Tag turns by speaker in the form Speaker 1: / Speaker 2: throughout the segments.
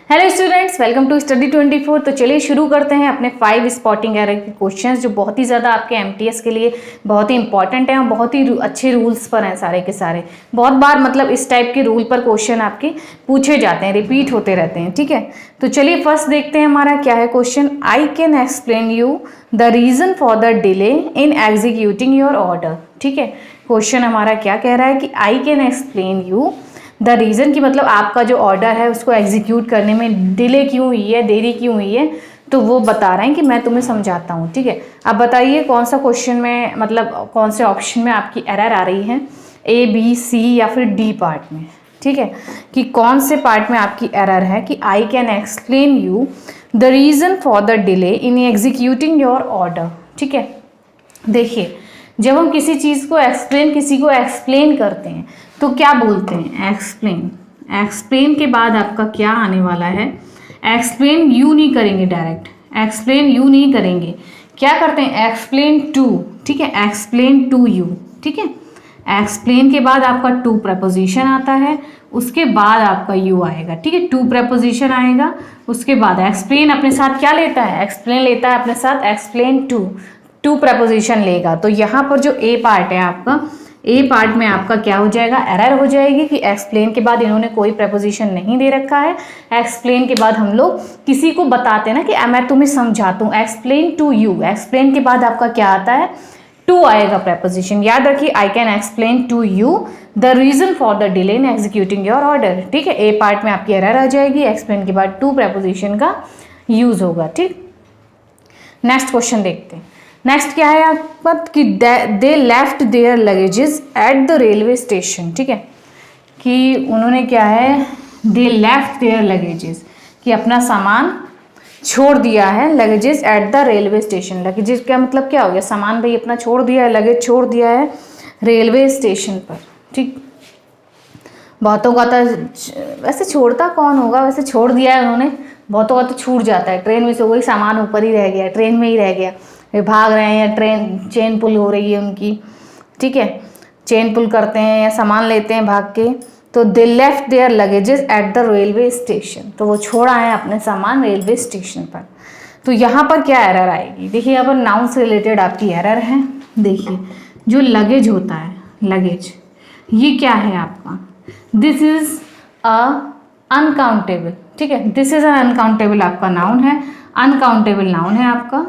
Speaker 1: Hello students, welcome to study 24। तो चलिए शुरू करते हैं अपने 5 स्पॉटिंग एरर के क्वेश्चंस जो बहुत ही ज़्यादा आपके एमटीएस के लिए बहुत ही इंपॉर्टेंट हैं और बहुत ही अच्छे रूल्स पर हैं सारे के सारे। बहुत बार मतलब इस टाइप के रूल पर क्वेश्चन आपके पूछे जाते हैं, रिपीट होते रहते हैं। ठीक है, तो चलिए फर्स्ट देखते हैं हमारा क्या है question. I can explain you the reason for the delay in executing your order. ठीक है, क्वेश्चन हमारा क्या कह रहा है कि आई can explain you the reason की मतलब आपका जो ऑर्डर है उसको एग्जीक्यूट करने में डिले क्यों हुई है, देरी क्यों हुई है, तो वो बता रहे हैं कि मैं तुम्हें समझाता हूँ। ठीक है, अब बताइए कौन सा क्वेश्चन में मतलब कौन से ऑप्शन में आपकी एरर आ रही है, ए बी सी या फिर डी पार्ट में। ठीक है, कि कौन से पार्ट में आपकी एरर है कि आई can explain you the reason for the delay in executing your order. ठीक है, देखिए जब हम किसी चीज़ को किसी को एक्सप्लेन करते हैं तो क्या बोलते हैं, एक्सप्लेन। एक्सप्लेन के बाद आपका क्या आने वाला है, एक्सप्लेन यू नहीं करेंगे, डायरेक्ट एक्सप्लेन यू नहीं करेंगे, क्या करते हैं एक्सप्लेन टू। ठीक है, एक्सप्लेन टू यू। ठीक है, एक्सप्लेन के बाद आपका टू प्रपोजिशन आता है, उसके बाद आपका यू आएगा। ठीक है, टू प्रपोजिशन आएगा, उसके बाद एक्सप्लेन अपने साथ क्या लेता है, एक्सप्लेन लेता है अपने साथ एक्सप्लेन टू प्रपोजिशन लेगा। तो यहाँ पर जो ए पार्ट है आपका, ए पार्ट में आपका क्या हो जाएगा, एरर हो जाएगी कि एक्सप्लेन के बाद इन्होंने कोई प्रपोजिशन नहीं दे रखा है। एक्सप्लेन के बाद हम लोग किसी को बताते हैं ना कि मैं तुम्हें समझाता हूँ, एक्सप्लेन टू यू। एक्सप्लेन के बाद आपका क्या आता है, टू आएगा प्रपोजिशन। याद रखिए, I can explain to you the reason for the delay in executing your order. ठीक है, ए पार्ट में आपकी एरर आ जाएगी, एक्सप्लेन के बाद टू प्रपोजिशन का यूज होगा। ठीक, नेक्स्ट क्वेश्चन देखते हैं। नेक्स्ट क्या है आपका कि they left their luggages at the railway station. ठीक है, कि उन्होंने क्या है, दे लेफ्ट देयर लगेजेस, कि अपना सामान छोड़ दिया है, luggages at the railway station. Luggages क्या मतलब क्या हो गया, सामान भाई अपना छोड़ दिया है, लगेज छोड़ दिया है रेलवे स्टेशन पर। ठीक, बहुतों का तो वैसे छोड़ता कौन होगा, वैसे छोड़ दिया है उन्होंने, बहुतों का तो छूट जाता है, ट्रेन में से वही सामान ऊपर ही रह गया, ट्रेन में ही रह गया, वे भाग रहे हैं या ट्रेन चेन पुल हो रही है उनकी। ठीक है, चेन पुल करते हैं या सामान लेते हैं भाग के। तो they left their luggages at the railway station, तो वो छोड़ आए अपने सामान रेलवे स्टेशन पर। तो यहाँ पर क्या एरर आएगी, देखिए यहाँ पर नाउन से रिलेटेड आपकी एरर है। देखिए जो लगेज होता है, लगेज ये क्या है आपका, दिस इज अ अनकाउंटेबल। ठीक है, दिस इज अ अनकाउंटेबल आपका नाउन है, अनकाउंटेबल नाउन है आपका।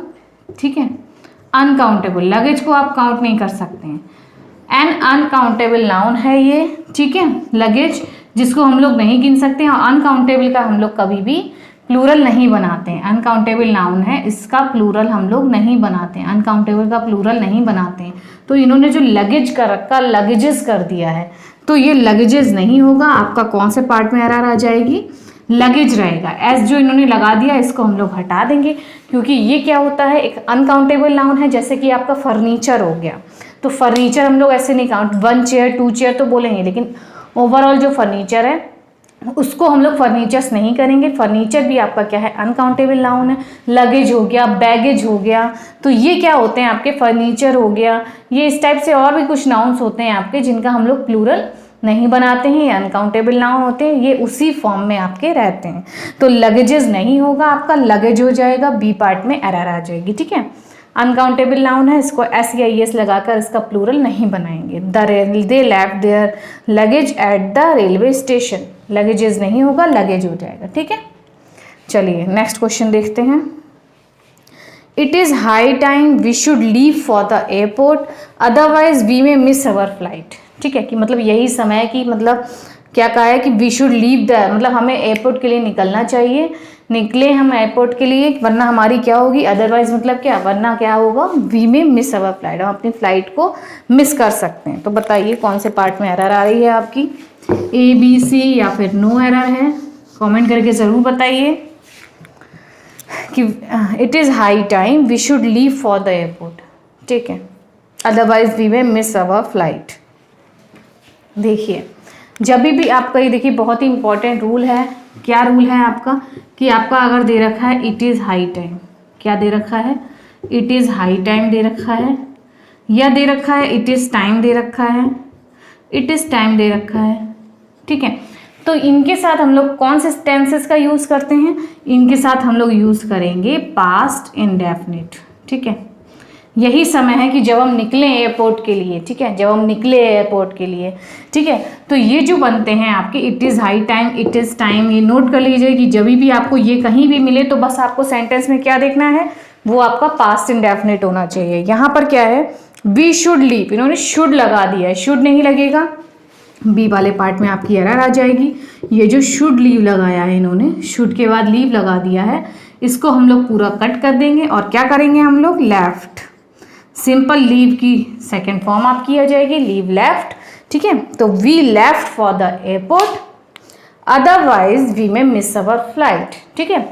Speaker 1: ठीक है, अनकाउंटेबल, लगेज को आप काउंट नहीं कर सकते हैं, एन अनकाउंटेबल नाउन है ये। ठीक है, लगेज जिसको हम लोग नहीं गिन सकते हैं, और अनकाउंटेबल का हम लोग कभी भी प्लूरल नहीं बनाते हैं। अनकाउंटेबल नाउन है, इसका प्लूरल हम लोग नहीं बनाते हैं, अनकाउंटेबल का प्लूरल नहीं बनाते हैं। तो इन्होंने जो लगेज का रखा, लगेजेस कर दिया है, तो ये लगेजेस नहीं होगा। आपका कौन से पार्ट में एरर आ जाएगी, लगेज रहेगा। एस जो इन्होंने लगा दिया इसको हम लोग हटा देंगे, क्योंकि ये क्या होता है, एक अनकाउंटेबल नाउन है। जैसे कि आपका फर्नीचर हो गया, तो फर्नीचर हम लोग ऐसे नहीं काउंट, 1 चेयर 2 चेयर तो बोलेंगे, लेकिन ओवरऑल जो फर्नीचर है उसको हम लोग फर्नीचर्स नहीं करेंगे। फर्नीचर भी आपका क्या है, अनकाउंटेबल नाउन है। लगेज हो गया, बैगेज हो गया, तो ये क्या होते हैं आपके, फर्नीचर हो गया। ये इस टाइप से और भी कुछ नाउन्स होते हैं आपके जिनका हम लोग प्लूरल नहीं बनाते हैं, अनकाउंटेबल नाउन होते हैं, ये उसी फॉर्म में आपके रहते हैं। तो लगेजेस नहीं होगा आपका, लगेज हो जाएगा, बी पार्ट में एरर आ जाएगी। ठीक है, अनकाउंटेबल नाउन है, इसको एस या एस लगाकर इसका प्लूरल नहीं बनाएंगे। They left their luggage at the railway station, luggages नहीं होगा, लगेज हो जाएगा। ठीक है, चलिए नेक्स्ट क्वेश्चन देखते हैं। It is high time we should leave for the airport otherwise we may miss our flight. ठीक है, कि मतलब यही समय है कि मतलब क्या कहा है कि वी शुड लीव द, मतलब हमें एयरपोर्ट के लिए निकलना चाहिए, निकले हम एयरपोर्ट के लिए, वरना हमारी क्या होगी, अदरवाइज मतलब क्या, वरना क्या होगा, we may miss our flight, हम अपनी फ्लाइट को मिस कर सकते हैं। तो बताइए कौन से पार्ट में एरर आ रही है आपकी, ए बी सी या फिर नो एरर है, कमेंट करके ज़रूर बताइए कि it is high time we should leave for the airport. ठीक है, otherwise we may miss our flight. देखिए जब भी आपका ये देखिए बहुत ही इंपॉर्टेंट रूल है, क्या रूल है आपका, कि आपका अगर दे रखा है इट इज़ हाई टाइम, क्या दे रखा है, इट इज़ हाई टाइम दे रखा है, या दे रखा है इट इज़ टाइम दे रखा है, इट इज़ टाइम दे रखा है। ठीक है, तो इनके साथ हम लोग कौन से टेंसेस का यूज़ करते हैं, इनके साथ हम लोग यूज़ करेंगे पास्ट इंडेफिनिट। ठीक है, यही समय है कि जब हम निकले एयरपोर्ट के लिए, ठीक है, जब हम निकले एयरपोर्ट के लिए, ठीक है। तो ये जो बनते हैं आपके it is high time, it is time, ये नोट कर लीजिए कि जब भी आपको ये कहीं भी मिले तो बस आपको सेंटेंस में क्या देखना है, वो आपका पास्ट इंडेफिनिट होना चाहिए। यहाँ पर क्या है, वी शुड लीव, इन्होंने शुड लगा दिया है, शुड नहीं लगेगा, बी वाले पार्ट में आपकी एरर आ जाएगी। ये जो शुड लीव लगाया है इन्होंने, शुड के बाद लीव लगा दिया है, इसको हम लोग पूरा कट कर देंगे और क्या करेंगे हम लोग, लेफ्ट, सिंपल लीव की सेकेंड फॉर्म आपकी आ जाएगी, लीव लेफ्ट। ठीक है, तो we left for the airport, otherwise we may miss our flight. ठीक है,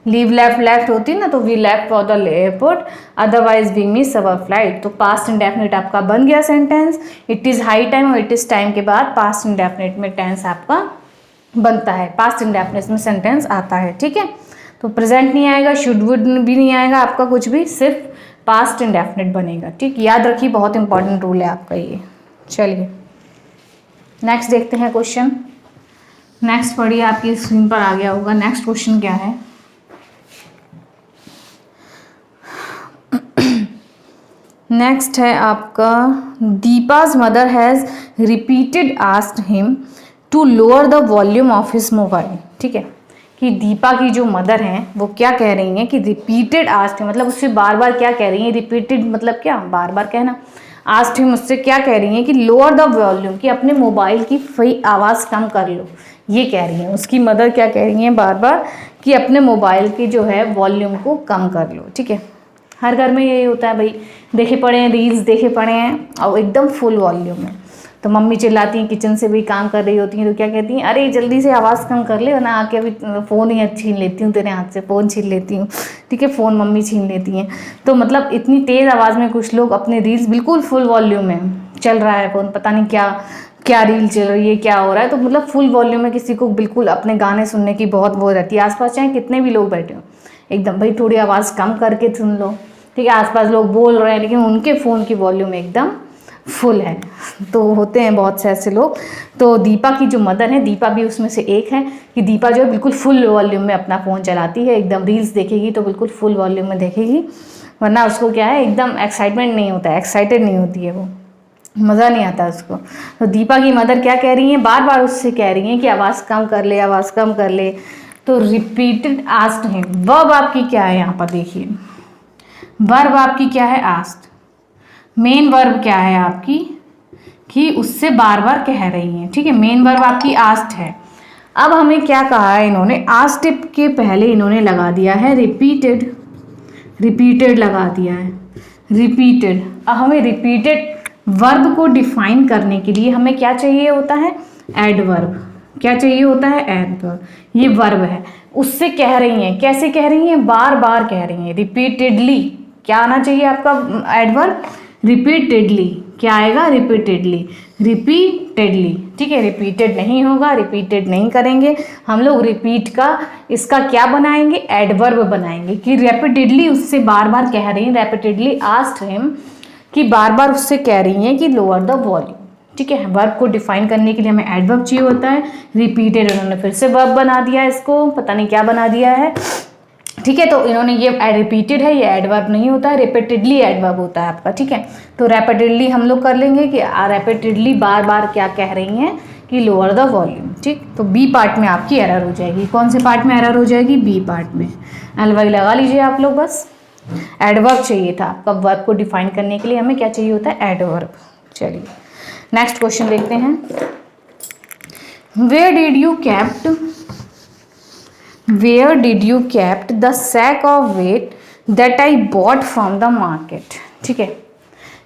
Speaker 1: लीव लेफ्ट लेफ्ट होती है ना, तो we left for the airport, otherwise we miss our flight. तो पास्ट इंडेफिनिट आपका बन गया sentence. It is high time और इट इज़ टाइम के बाद पास्ट इंडेफिनिट में टेंस आपका बनता है, पास्ट इंडेफिनिट में सेंटेंस आता है। ठीक है, तो प्रेजेंट नहीं आएगा, शुड वुड भी नहीं आएगा आपका, कुछ भी, सिर्फ पास्ट इंडेफिनिट बनेगा। ठीक, याद रखिए, बहुत इंपॉर्टेंट रूल है आपका ये। चलिए नेक्स्ट देखते हैं क्वेश्चन। नेक्स्ट पढ़िए, आपकी स्क्रीन पर आ गया होगा। नेक्स्ट क्वेश्चन क्या है, नेक्स्ट है आपका, Deepa's mother has repeated asked him to lower the volume of his mobile. ठीक है, कि दीपा की जो मदर हैं वो क्या कह रही हैं कि रिपीटेड आस्क्ड, मतलब उससे बार बार क्या कह रही हैं, रिपीटेड मतलब क्या, बार बार कहना। आस्क्ड हिम, उससे क्या कह रही हैं कि लोअर द वॉल्यूम, कि अपने मोबाइल की आवाज़ कम कर लो, ये कह रही हैं। उसकी मदर क्या कह रही हैं बार बार कि अपने मोबाइल की जो है वॉल्यूम को कम कर लो। ठीक है, हर घर में यही होता है भाई, देखे पड़े हैं रील्स, देखे पड़े हैं और एकदम फुल वॉल्यूम है, तो मम्मी चिल्लाती हैं, किचन से भी काम कर रही होती हैं तो क्या कहती हैं, अरे जल्दी से आवाज़ कम कर ले वरना आके अभी फ़ोन ही छीन लेती हूँ तेरे हाथ से, फ़ोन छीन लेती हूँ। ठीक है, फ़ोन मम्मी छीन लेती हैं। तो मतलब इतनी तेज़ आवाज़ में कुछ लोग अपने रील्स बिल्कुल फुल वॉल्यूम में चल रहा है फ़ोन, पता नहीं क्या क्या रील चल रही है, क्या हो रहा है, तो मतलब फुल वॉल्यूम में किसी को बिल्कुल अपने गाने सुनने की बहुत वो रहती है। आसपास चाहे कितने भी लोग बैठे हो, एकदम भाई थोड़ी आवाज़ कम करके सुन लो। ठीक है, आसपास लोग बोल रहे हैं लेकिन उनके फ़ोन की वॉल्यूम एकदम फुल है, तो होते हैं बहुत से ऐसे लोग। तो दीपा की जो मदर है, दीपा भी उसमें से एक है, कि दीपा जो है बिल्कुल फुल वॉल्यूम में अपना फ़ोन चलाती है, एकदम रील्स देखेगी तो बिल्कुल फुल वॉल्यूम में देखेगी, वरना उसको क्या है, एकदम एक्साइटमेंट नहीं होता है, एक्साइटेड नहीं होती है, वो मज़ा नहीं आता उसको। तो दीपा की मदर क्या कह रही हैं, बार बार उससे कह रही हैं कि आवाज़ कम कर ले, आवाज़ कम कर ले। तो रिपीटेड आस्क्ड हिम, वर्ब आपकी क्या है यहाँ पर देखिए, वर्ब आपकी क्या है, आस्क्ड। मेन वर्ब क्या है आपकी, कि उससे बार बार कह रही हैं। ठीक है, मेन वर्ब आपकी आस्क्ड है। अब हमें क्या कहा है इन्होंने, आस्क्ड के पहले इन्होंने लगा दिया है रिपीटेड, रिपीटेड लगा दिया है, रिपीटेड। अब हमें रिपीटेड वर्ब को डिफाइन करने के लिए हमें क्या चाहिए होता है, एडवर्ब। क्या चाहिए होता है, एडवर्ब। ये वर्ब है, उससे कह रही हैं, कैसे कह रही हैं, बार बार कह रही हैं, रिपीटेडली। क्या आना चाहिए आपका एडवर्ब, रिपीटेडली। क्या आएगा, रिपीटेडली, रिपीटेडली। ठीक है, रिपीटेड नहीं होगा, रिपीटेड नहीं करेंगे हम लोग, रिपीट का इसका क्या बनाएंगे, एडवर्ब बनाएंगे, कि रेपिटेडली उससे बार बार कह रही हैं, रेपिटेडली आस्क्ड हिम, कि बार बार उससे कह रही हैं कि लोअर द वॉल्यूम। ठीक है, वर्ब को डिफाइन करने के लिए हमें एडवर्ब चाहिए होता है। रिपीटेड उन्होंने फिर से वर्ब बना दिया है, इसको पता नहीं क्या बना दिया है। ठीक है, तो इन्होंने ये रिपीटेड है, ये एडवर्ब नहीं होता है, रिपीटेडली एडवर्ब होता है आपका। ठीक है, तो रेपिटेडली हम लोग कर लेंगे कि रेपिटेडली बार बार क्या कह रही हैं कि लोअर द वॉल्यूम। ठीक, तो बी पार्ट में आपकी एरर हो जाएगी। कौन से पार्ट में एरर हो जाएगी, बी पार्ट में। एलवाई लगा लीजिए आप लोग, बस एडवर्ब चाहिए था आपका, वर्ब को डिफाइन करने के लिए हमें क्या चाहिए होता है, एडवर्ब। चलिए नेक्स्ट क्वेश्चन देखते हैं। Where did you kept, where did you kept the sack of wheat that I bought from the market. ठीक है,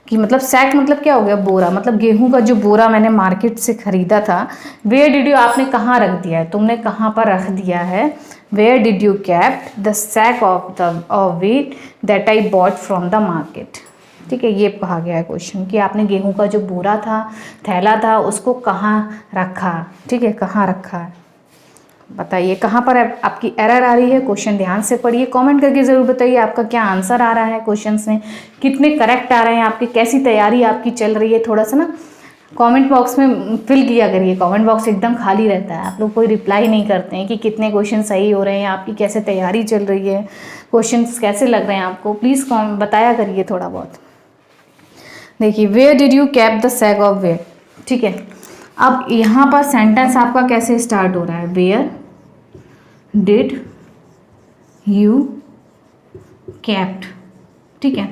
Speaker 1: कि मतलब सैक मतलब क्या हो गया, बोरा, मतलब गेहूं का जो बोरा मैंने मार्केट से खरीदा था। वेयर डिड यू आपने कहाँ रख दिया है, तुमने कहाँ पर रख दिया है। Where did you kept the sack of wheat that I bought from the market. ठीक है, ये कहा गया है क्वेश्चन कि आपने गेहूं का जो बोरा था, थैला था, उसको कहाँ रखा। ठीक है, कहाँ रखा है, बताइए कहाँ पर आपकी एरर आ रही है। क्वेश्चन ध्यान से पढ़िए, कमेंट करके ज़रूर बताइए आपका क्या आंसर आ रहा है क्वेश्चन में, कितने करेक्ट आ रहे हैं आपके, कैसी तैयारी आपकी चल रही है। थोड़ा सा ना कमेंट बॉक्स में फिल किया करिए, कमेंट बॉक्स एकदम खाली रहता है, आप लोग कोई रिप्लाई नहीं करते हैं कि कितने क्वेश्चन सही हो रहे हैं, आपकी कैसे तैयारी चल रही है, क्वेश्चंस कैसे लग रहे हैं आपको, प्लीज़ बताया करिए थोड़ा बहुत। देखिए, where did you kept the sack of where, ठीक है। अब यहाँ पर सेंटेंस आपका कैसे स्टार्ट हो रहा है, वेयर डिड यू कैप्ट, ठीक है।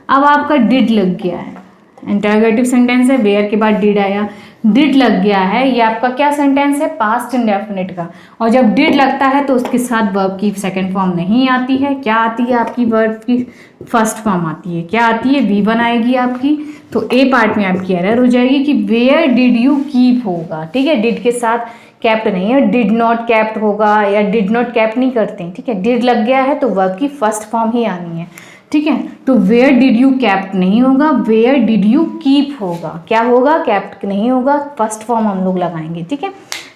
Speaker 1: अब आपका डिड लग गया है, इंटरोगेटिव सेंटेंस है, वेयर के बाद डिड आया, डिड लग गया है, ये आपका क्या सेंटेंस है, पास्ट इंडेफिनिट का। और जब डिड लगता है तो उसके साथ वर्ब की सेकंड फॉर्म नहीं आती है, क्या आती है आपकी, वर्ब की फर्स्ट फॉर्म आती है, क्या आती है, V1 आएगी आपकी। तो ए पार्ट में आपकी एरर हो जाएगी कि वेयर डिड यू कीप होगा, ठीक है, डिड के साथ कैप्ट नहीं है, डिड नॉट कैप्ट होगा या डिड नॉट कैप्ट नहीं करते हैं, ठीक है। डिड लग गया है तो वर्ब की फर्स्ट फॉर्म ही आनी है, ठीक है। तो वेयर डिड यू कैप्ट नहीं होगा, वेयर डिड यू कीप होगा, क्या होगा, कैप्ट नहीं होगा, फर्स्ट फॉर्म हम लोग लगाएंगे, ठीक है।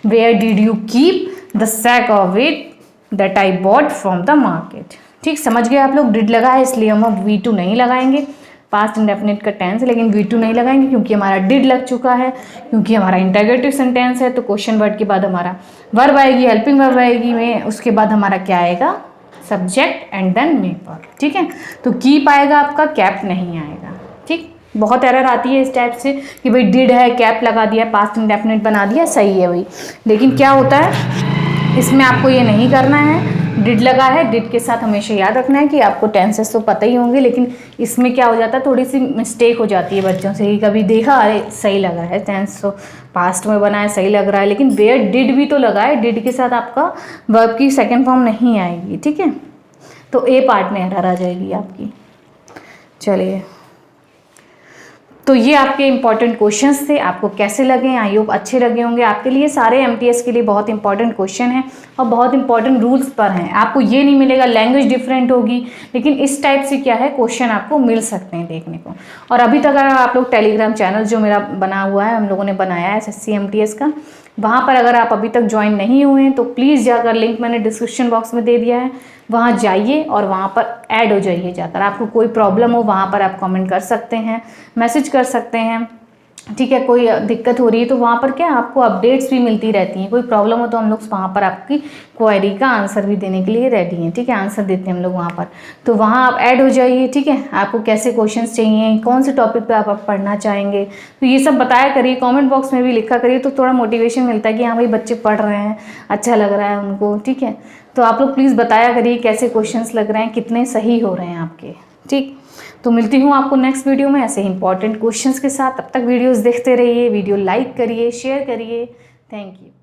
Speaker 1: Where did you keep the sack of it that I bought from the market, ठीक, समझ गए आप लोग। डिड लगा है इसलिए हम अब V2 नहीं लगाएंगे, पास्ट इंडेफिनिट का टेंस है लेकिन V2 नहीं लगाएंगे क्योंकि हमारा डिड लग चुका है, क्योंकि हमारा इंटरोगेटिव सेंटेंस है। तो क्वेश्चन वर्ड के बाद हमारा वर्ब आएगी, हेल्पिंग वर्ब आएगी में, उसके बाद हमारा क्या आएगा, subject and then main verb, ठीक है। तो कीप आएगा आपका, कैप नहीं आएगा, ठीक। बहुत एरर आती है इस टाइप से कि भाई डिड है, कैप लगा दिया, पास्ट इंडेफिनिट बना दिया, सही है भाई, लेकिन क्या होता है इसमें आपको ये नहीं करना है। डिड लगा है, डिड के साथ हमेशा याद रखना है कि आपको टेंसेस तो पता ही होंगे, लेकिन इसमें क्या हो जाता है, थोड़ी सी मिस्टेक हो जाती है बच्चों से, कभी देखा अरे सही लगा है, टेंस तो पास्ट में बना है, सही लग रहा है, लेकिन वेयर डिड भी तो लगा है, डिड के साथ आपका वर्ब की सेकंड फॉर्म नहीं आएगी, ठीक है। तो ए पार्ट में एरर आ जाएगी आपकी। चलिए, तो ये आपके इंपॉर्टेंट क्वेश्चंस थे, आपको कैसे लगे, आई होप अच्छे लगे होंगे। आपके लिए सारे एमटीएस के लिए बहुत इंपॉर्टेंट क्वेश्चन हैं और बहुत इंपॉर्टेंट रूल्स पर हैं। आपको ये नहीं मिलेगा लैंग्वेज डिफरेंट होगी, लेकिन इस टाइप से क्या है क्वेश्चन आपको मिल सकते हैं देखने को। और अभी तक अगर आप लोग टेलीग्राम चैनल जो मेरा बना हुआ है, हम लोगों ने बनाया है SSC MTS का, वहाँ पर अगर आप अभी तक ज्वाइन नहीं हुए हैं तो प्लीज़ जाकर, लिंक मैंने डिस्क्रिप्शन बॉक्स में दे दिया है, वहाँ जाइए और वहाँ पर ऐड हो जाइए जाकर। आपको कोई प्रॉब्लम हो वहाँ पर आप कमेंट कर सकते हैं, मैसेज कर सकते हैं, ठीक है। कोई दिक्कत हो रही है तो वहाँ पर क्या आपको अपडेट्स भी मिलती रहती हैं, कोई प्रॉब्लम हो तो हम लोग वहाँ पर आपकी क्वेरी का आंसर भी देने के लिए रेडी हैं, ठीक है। आंसर देते हैं हम लोग वहाँ पर, तो वहाँ आप ऐड हो जाइए, ठीक है। आपको कैसे क्वेश्चंस चाहिए, कौन से टॉपिक पे आप पढ़ना चाहेंगे, तो ये सब बताया करिए, कमेंट बॉक्स में भी लिखा करिए, तो थोड़ा मोटिवेशन मिलता है कि हाँ भाई बच्चे पढ़ रहे हैं, अच्छा लग रहा है उनको, ठीक है। तो आप लोग प्लीज़ बताया करिए कैसे क्वेश्चंस लग रहे हैं, कितने सही हो रहे हैं आपके, ठीक। तो मिलती हूँ आपको नेक्स्ट वीडियो में ऐसे इंपॉर्टेंट क्वेश्चंस के साथ। तब तक वीडियोस देखते रहिए, वीडियो लाइक करिए, शेयर करिए। Thank you.